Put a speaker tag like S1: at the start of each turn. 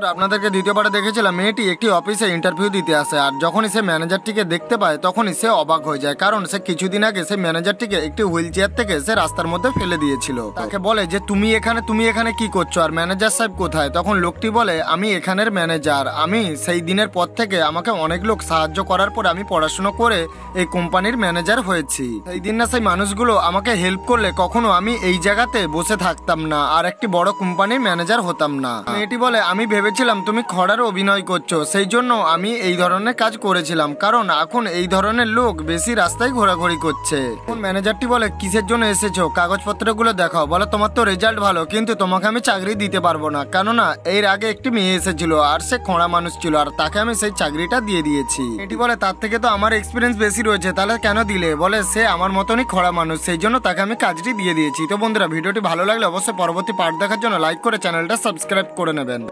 S1: আপনাদেরকে দ্বিতীয় পার্টে দেখেছিলাম মেয়েটি একটি অফিসে ইন্টারভিউ দিতে আসে, আর যখনই সে ম্যানেজারটিকে দেখতে পায় তখনই সে অবাক হয়ে যায়, কারণ সে কিছুদিন আগে সে ম্যানেজারটিকে একটি হুইল চেয়ার থেকে সে রাস্তার মধ্যে ফেলে দিয়েছিল। তাকে বলে যে তুমি এখানে কি করছো, আর ম্যানেজার সাহেব কোথায়? তখন লোকটি বলে আমি এখানের ম্যানেজার, আমি সেই দিনের পর থেকে আমাকে অনেক লোক সাহায্য করার পর আমি পড়াশোনা করে এই কোম্পানির ম্যানেজার হয়েছি। সেই দিন না সেই মানুষগুলো আমাকে হেল্প করলে কখনো আমি এই জায়গাতে বসে থাকতাম না আর একটি বড় কোম্পানির ম্যানেজার হতাম না। মেয়েটি বলে আমি ভেবেছিলাম তুমি খড়ার অভিনয় করছো, সেই জন্য আমি এই ধরনের কাজ করেছিলাম, কারণ এখন এই ধরনের লোক বেশি রাস্তায় ঘোরাঘুরি করছে। ম্যানেজারটি বলে কিসের জন্য এসেছো, কাগজপত্রগুলো দেখাও। বলে তোমার তো রেজাল্ট ভালো, কিন্তু তোমাকে আমি চাকরি দিতে পারবো না, কেননা এর আগে একটি মেয়ে এসেছিল আর সে খোঁড়া মানুষ ছিল, আর তাকে আমি সেই চাকরিটা দিয়ে দিয়েছি। এটি বলে তার থেকে তো আমার এক্সপিরিয়েন্স বেশি রয়েছে, তাহলে কেন দিলে? বলে সে আমার মতনই খোঁড়া মানুষ, সেই জন্য তাকে আমি কাজটি দিয়ে দিয়েছি। তো বন্ধুরা, ভিডিওটি ভালো লাগলে অবশ্যই পরবর্তী পার্ট দেখার জন্য লাইক করে চ্যানেলটা সাবস্ক্রাইব করে নেবেন।